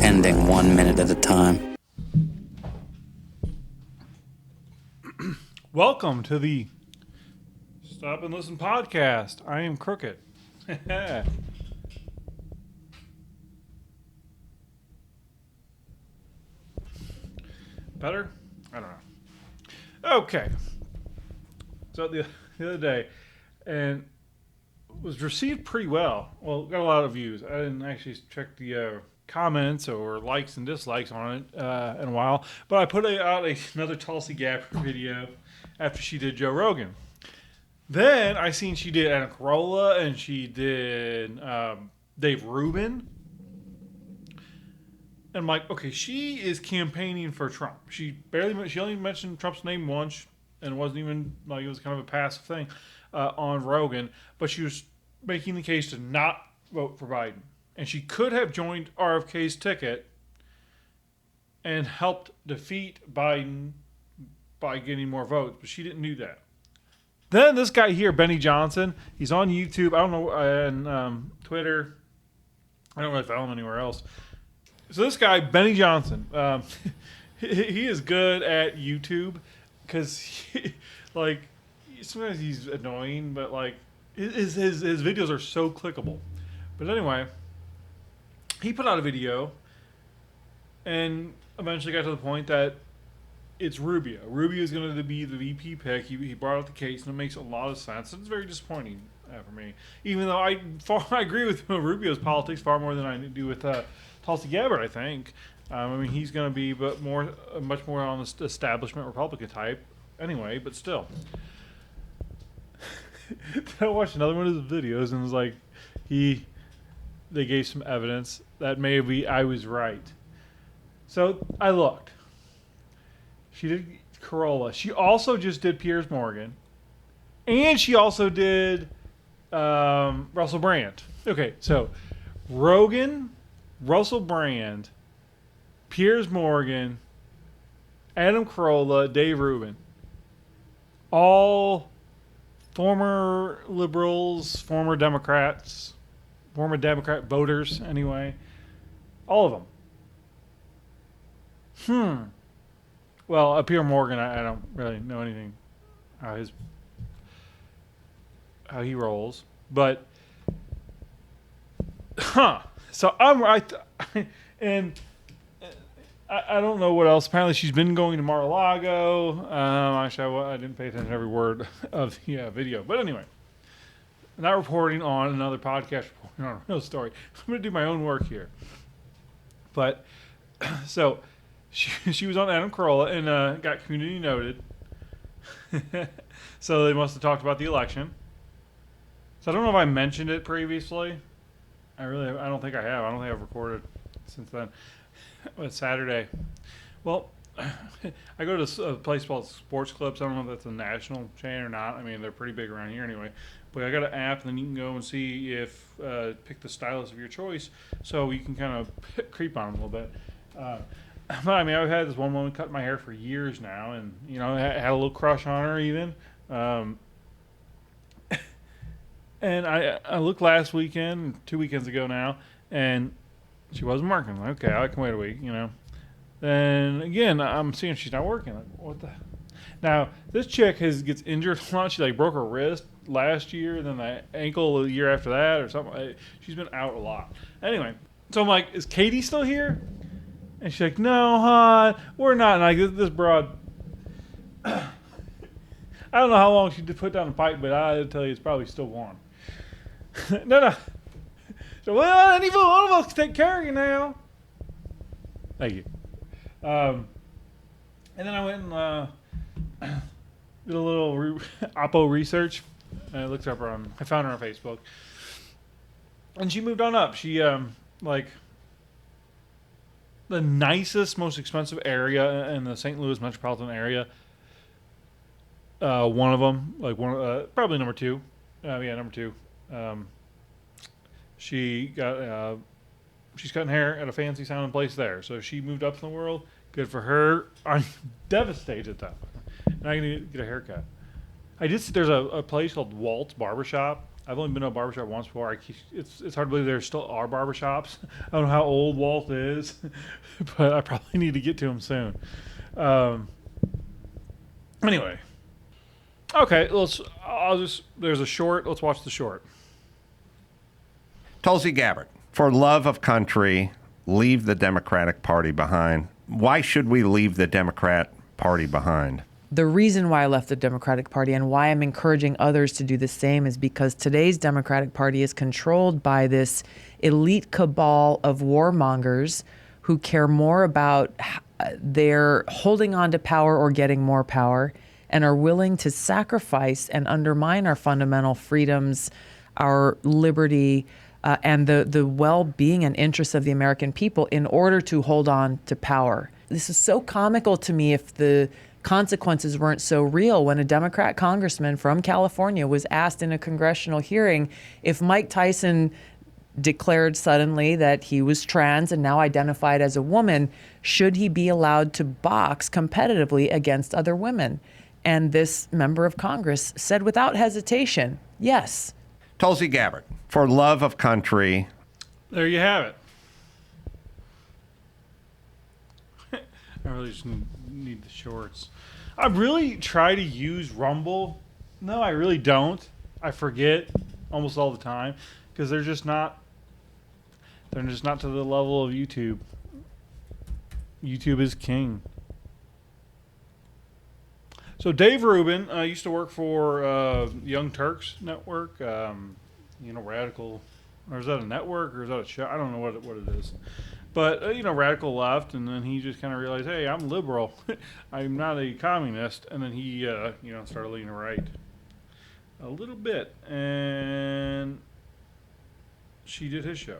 ending 1 minute at a time. Welcome to the Stop and Listen podcast. I am Crooked. Better? I don't know. Okay. So the other day, and was received pretty well. Well, got a lot of views. I didn't actually check the comments or likes and dislikes on it in a while, but I put out another Tulsi Gabbard video after she did Joe Rogan. Then I seen she did Adam Carolla and she did Dave Rubin. And I'm like, okay, she is campaigning for Trump. She only mentioned Trump's name once, and it wasn't even like it was kind of a passive thing on Rogan. But she was making the case to not vote for Biden, and she could have joined RFK's ticket and helped defeat Biden by getting more votes, but she didn't do that. Then this guy here, Benny Johnson, he's on YouTube. I don't know, and Twitter. I don't really follow him anywhere else. So this guy, Benny Johnson, he is good at YouTube because, like, sometimes he's annoying, but like his videos are so clickable. But anyway, he put out a video and eventually got to the point that it's Rubio. Rubio is going to be the VP pick. He brought out the case, and it makes a lot of sense. It's very disappointing for me, even though I agree with Rubio's politics far more than I do with Tulsi Gabbard. I think. I mean, he's going to be much more on the establishment Republican type anyway. But still, I watched another one of his videos, and it was like they gave some evidence that maybe I was right. So I looked. She did Carolla. She also just did Piers Morgan. And she also did Russell Brand. Okay, so Rogan, Russell Brand, Piers Morgan, Adam Carolla, Dave Rubin. All former liberals, former Democrats, former Democrat voters, anyway. All of them. Well, Piers Morgan, I don't really know anything how he rolls, but so I'm right, and I don't know what else. Apparently, she's been going to Mar-a-Lago. Actually, I didn't pay attention to every word of the video, but anyway, I'm not reporting on another podcast, reporting on a real story. I'm going to do my own work here, but so. She was on Adam Carolla and got community noted. So they must have talked about the election. So I don't know if I mentioned it previously. I don't think I have. I don't think I've recorded since then. It's Saturday. Well, I go to a place called Sports Clips. I don't know if that's a national chain or not. I mean, they're pretty big around here anyway. But I got an app, and then you can go and see if pick the stylist of your choice, so you can kind of creep on them a little bit. But I mean, I've had this one woman cut my hair for years now, and I had a little crush on her even. And I looked last weekend, 2 weekends ago now, and she wasn't working. Okay, I can wait a week, Then again, I'm seeing she's not working. Like, what the? Now this chick gets injured a lot. She broke her wrist last year, and then the ankle the year after that, or something. She's been out a lot. Anyway, so I'm like, is Katie still here? And she's like, no, hon, we're not. And this broad, I don't know how long she did put down the pipe, but I'll tell you, it's probably still warm. No. So, well, I need one of us to take care of you now. Thank you. And then I went and did a little Oppo research. And I looked up her I found her on Facebook. And she moved on up. She, the nicest, most expensive area in the St. Louis metropolitan area. One of them, probably number two. Number two. She's cutting hair at a fancy sounding place there. So she moved up in the world. Good for her. I'm devastated though. And I need to get a haircut. I did see there's a place called Walt's Barbershop I've only been to a barbershop once before. It's hard to believe there still are barbershops. I don't know how old Walt is, but I probably need to get to him soon. Anyway, okay, there's a short. Let's watch the short. Tulsi Gabbard, for love of country, leave the Democratic Party behind. Why should we leave the Democrat Party behind? The reason why I left the Democratic Party and why I'm encouraging others to do the same is because today's Democratic Party is controlled by this elite cabal of warmongers who care more about their holding on to power or getting more power and are willing to sacrifice and undermine our fundamental freedoms, our liberty, and the well-being and interests of the American people in order to hold on to power. This is so comical to me if the consequences weren't so real. When a Democrat congressman from California was asked in a congressional hearing if Mike Tyson declared suddenly that he was trans and now identified as a woman, should he be allowed to box competitively against other women? And this member of Congress said without hesitation, yes. Tulsi Gabbard, for love of country. There you have it. I really just need the shorts. I really try to use Rumble. No, I really don't. I forget almost all the time because they're just not to the level of YouTube. YouTube is king. So Dave Rubin used to work for Young Turks Network. Radical, or is that a network or is that a show? I don't know what it is. But, Radical left, and then he just kind of realized, hey, I'm liberal. I'm not a communist. And then he, started leaning right a little bit. And she did his show.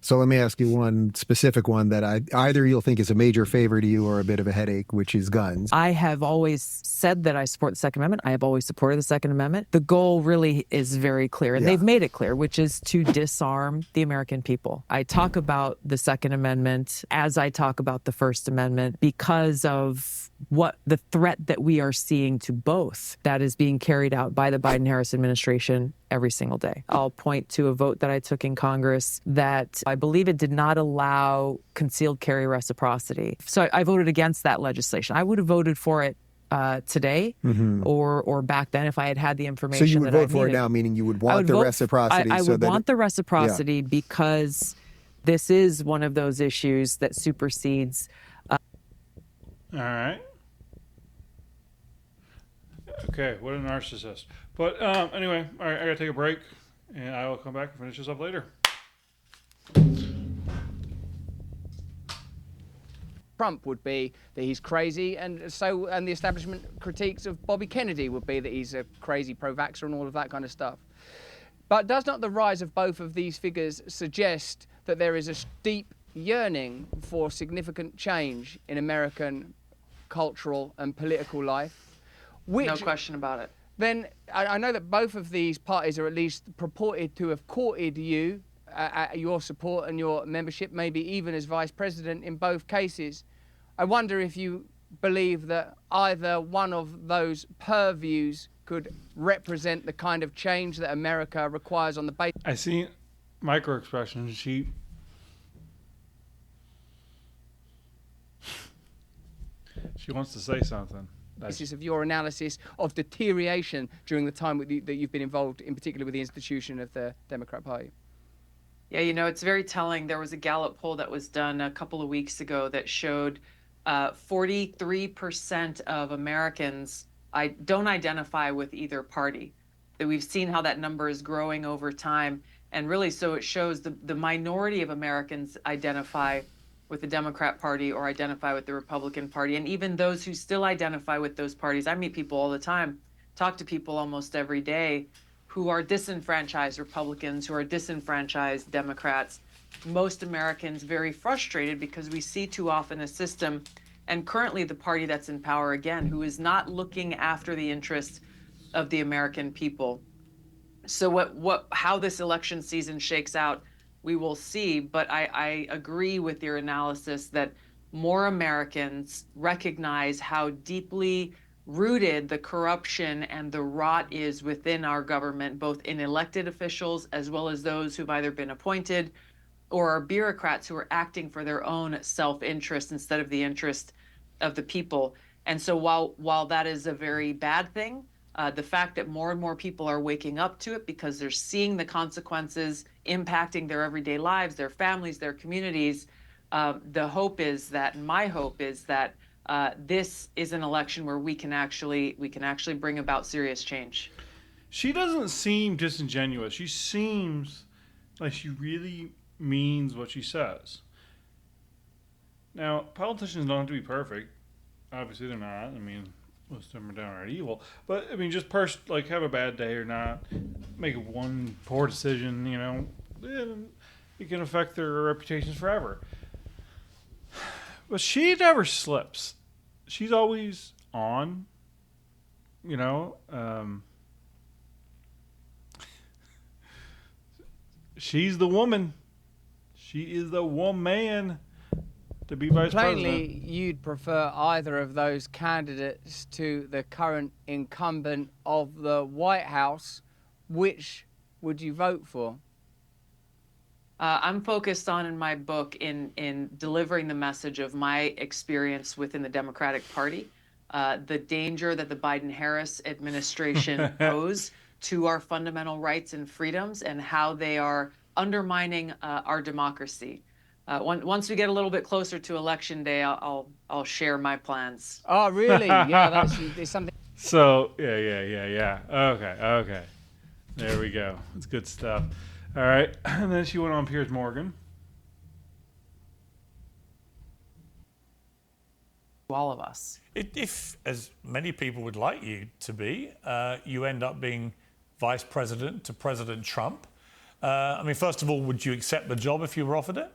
So let me ask you one specific one that either you'll think is a major favor to you or a bit of a headache, which is guns. I have always said that I support the Second Amendment. I have always supported the Second Amendment. The goal really is very clear, and they've made it clear, which is to disarm the American people. I talk about the Second Amendment as I talk about the First Amendment because of what the threat that we are seeing to both that is being carried out by the Biden-Harris administration every single day. I'll point to a vote that I took in Congress that I believe it did not allow concealed carry reciprocity. So I voted against that legislation. I would have voted for it today or back then if I had had the information. So you would that vote for it now, meaning you would want the reciprocity? I would want the reciprocity because this is one of those issues that supersedes. All right. Okay, what a narcissist. But anyway, all right, I gotta take a break, and I will come back and finish this up later. Trump would be that he's crazy, and the establishment critiques of Bobby Kennedy would be that he's a crazy pro-vaxxer and all of that kind of stuff. But does not the rise of both of these figures suggest that there is a deep yearning for significant change in American cultural and political life? No question about it. Then I know that both of these parties are at least purported to have courted you, your support and your membership, maybe even as vice president in both cases. I wonder if you believe that either one of those purviews could represent the kind of change that America requires on the basis. I see micro expressions. She wants to say something. Basis of your analysis of deterioration during the time that you've been involved, in particular with the institution of the Democrat Party. Yeah, it's very telling. There was a Gallup poll that was done a couple of weeks ago that showed 43% of Americans don't identify with either party. That we've seen how that number is growing over time. And really, so it shows the minority of Americans identify with the Democrat Party or identify with the Republican Party. And even those who still identify with those parties, I meet people all the time, talk to people almost every day who are disenfranchised Republicans, who are disenfranchised Democrats. Most Americans very frustrated because we see too often a system, and currently the party that's in power again, who is not looking after the interests of the American people. So how this election season shakes out, we will see, but I agree with your analysis that more Americans recognize how deeply rooted the corruption and the rot is within our government, both in elected officials as well as those who've either been appointed or are bureaucrats who are acting for their own self-interest instead of the interest of the people. And so while that is a very bad thing, the fact that more and more people are waking up to it because they're seeing the consequences impacting their everyday lives, their families, their communities, the hope is that, and my hope is that this is an election where we can actually bring about serious change. She doesn't seem disingenuous. She seems like she really means what she says. Now, politicians don't have to be perfect. Obviously, they're not. I mean, most of them are downright evil. But I mean, just have a bad day or not, make one poor decision. It can affect their reputations forever. But she never slips. She's always on. She's the woman. She is the woman to be vice Plainly, president. you'd prefer either of those candidates to the current incumbent of the White House. Which would you vote for? I'm focused on, in my book, in delivering the message of my experience within the Democratic Party, the danger that the Biden-Harris administration pose to our fundamental rights and freedoms, and how they are undermining our democracy. Once we get a little bit closer to Election Day, I'll share my plans. Oh, really? Yeah, there's something. So yeah. Okay. There we go. It's good stuff. All right, and then she went on Piers Morgan. All of us. If, as many people would like you to be, you end up being vice president to President Trump, I mean, first of all, would you accept the job if you were offered it?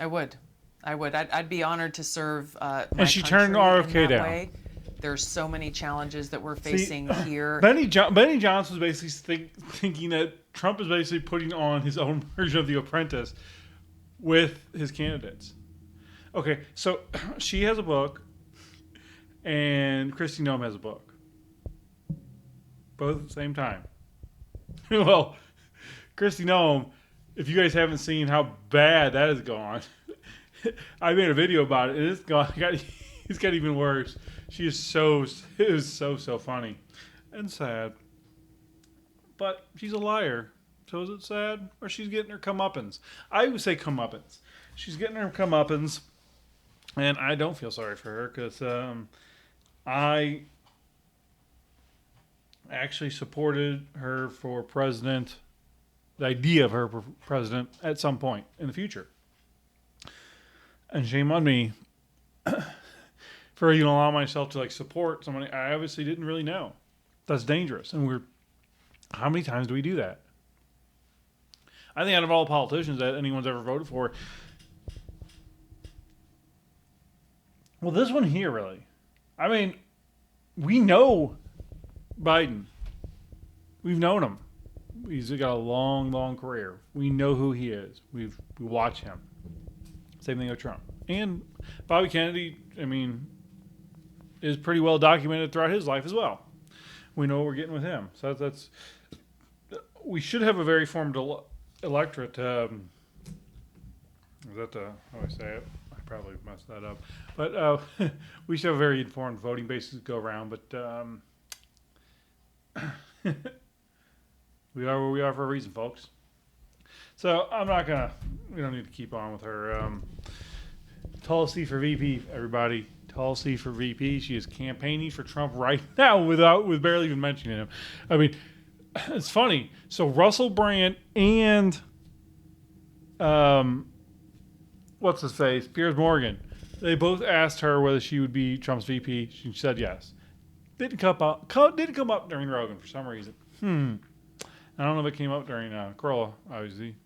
I would. I'd be honored to serve my And she turned country RFK in that down. way. There's so many challenges that we're facing here. Benny Johnson was basically thinking that Trump is basically putting on his own version of The Apprentice with his candidates. Okay, so she has a book, and Kristi Noem has a book. Both at the same time. Well, Kristi Noem, if you guys haven't seen how bad that has gone, I made a video about it, and it's got even worse. It was so funny and sad. But she's a liar. So is it sad? Or she's getting her comeuppance? I would say comeuppance. She's getting her comeuppance. And I don't feel sorry for her because I actually supported her for president, the idea of her for president at some point in the future. And shame on me for allowing myself to support somebody I obviously didn't really know. That's dangerous. And how many times do we do that? I think out of all politicians that anyone's ever voted for, well, this one here really. I mean, we know Biden. We've known him. He's got a long career. We know who he is. We watch him. Same thing with Trump. And Bobby Kennedy, I mean, is pretty well documented throughout his life as well. We know what we're getting with him. So that's we should have a very formed electorate. Is that how I say it? I probably messed that up. But we should have a very informed voting basis to go around. But we are where we are for a reason, folks. So we don't need to keep on with her. Tulsi for VP, everybody. Tulsi for VP. She is campaigning for Trump right now with barely even mentioning him. I mean, it's funny. So Russell Brand and what's his face? Piers Morgan. They both asked her whether she would be Trump's VP. She said yes. Didn't come up during Rogan for some reason. I don't know if it came up during Carolla, obviously.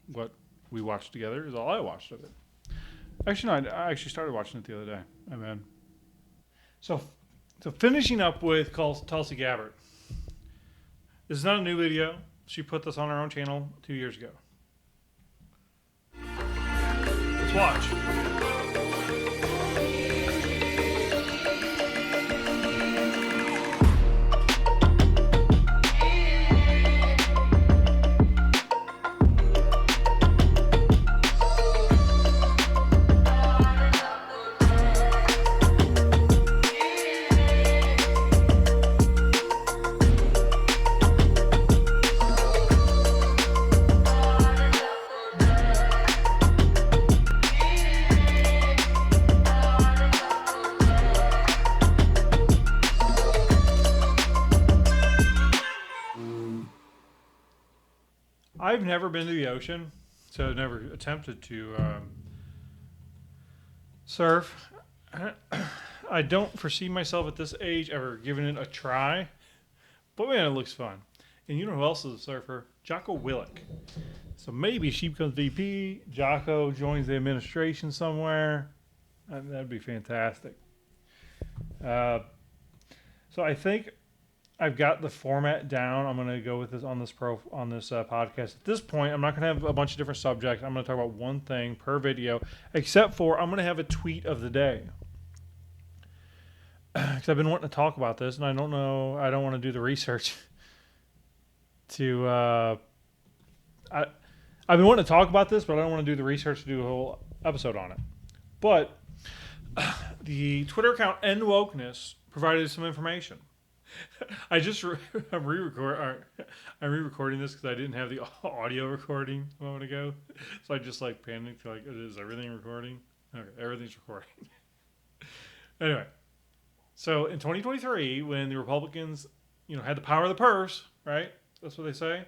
What we watched together is all I watched of it. Actually, no, I actually started watching it the other day. I mean, so finishing up with Tulsi Gabbard. This is not a new video. She put this on her own channel 2 years ago. Let's watch. I've never been to the ocean, so I've never attempted to surf. I don't foresee myself at this age ever giving it a try, but man, it looks fun. And you know who else is a surfer? Jocko Willink. So maybe she becomes VP, Jocko joins the administration somewhere. That'd be fantastic. So I think I've got the format down. I'm going to go with this on this podcast. At this point, I'm not going to have a bunch of different subjects. I'm going to talk about one thing per video, except for I'm going to have a tweet of the day. Because I've been wanting to talk about this, and I don't know. I don't want to do the research to. I've been wanting to talk about this, but I don't want to do the research to do a whole episode on it. But the Twitter account End Wokeness provided some information. I'm re-recording this because I didn't have the audio recording a moment ago, so I just panicked. Is everything recording? Okay, everything's recording. Anyway, so in 2023, when the Republicans, had the power of the purse, right? That's what they say.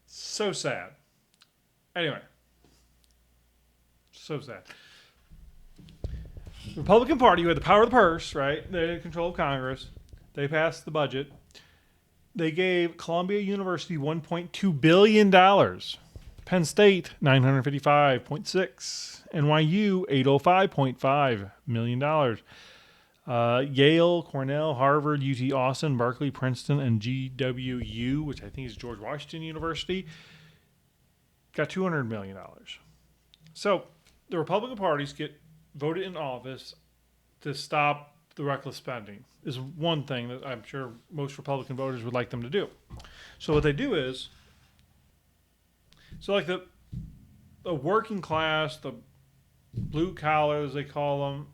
So sad. Anyway, so sad. The Republican Party, who had the power of the purse, right? They had control of Congress. They passed the budget. They gave Columbia University $1.2 billion. Penn State, $955.6. NYU, $805.5 million. Yale, Cornell, Harvard, UT Austin, Berkeley, Princeton, and GWU, which I think is George Washington University, got $200 million. So the Republican parties get voted in office to stop the reckless spending is one thing that I'm sure most Republican voters would like them to do. So what they do is, the working class, the blue collar, as they call them,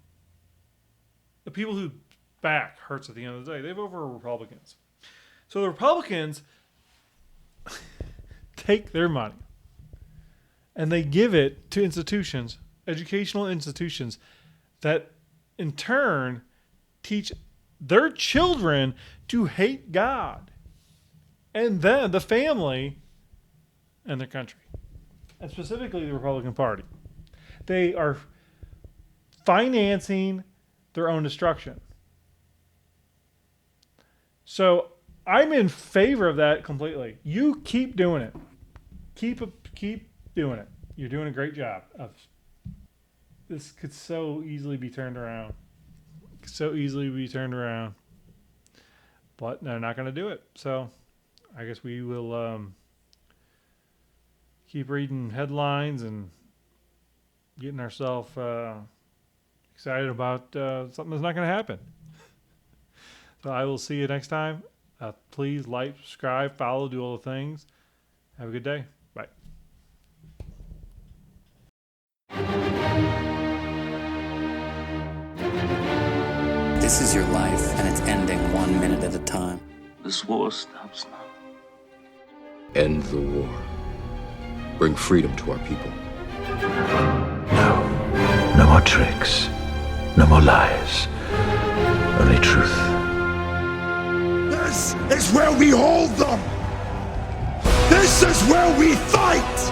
the people who back Hertz at the end of the day, they vote for Republicans. So the Republicans take their money and they give it to institutions, educational institutions, that in turn teach their children to hate God and then the family and their country, and specifically the Republican Party. They are financing their own destruction. So I'm in favor of that completely. You keep doing it. Keep doing it. You're doing a great job. This could so easily be turned around. But they're not going to do it. So I guess we will keep reading headlines and getting ourselves excited about something that's not going to happen. So I will see you next time. Please like, subscribe, follow, do all the things. Have a good day. Bye. This is your life, and it's ending 1 minute at a time. This war stops now. End the war. Bring freedom to our people. No more tricks. No more lies. Only truth. This is where we hold them! This is where we fight!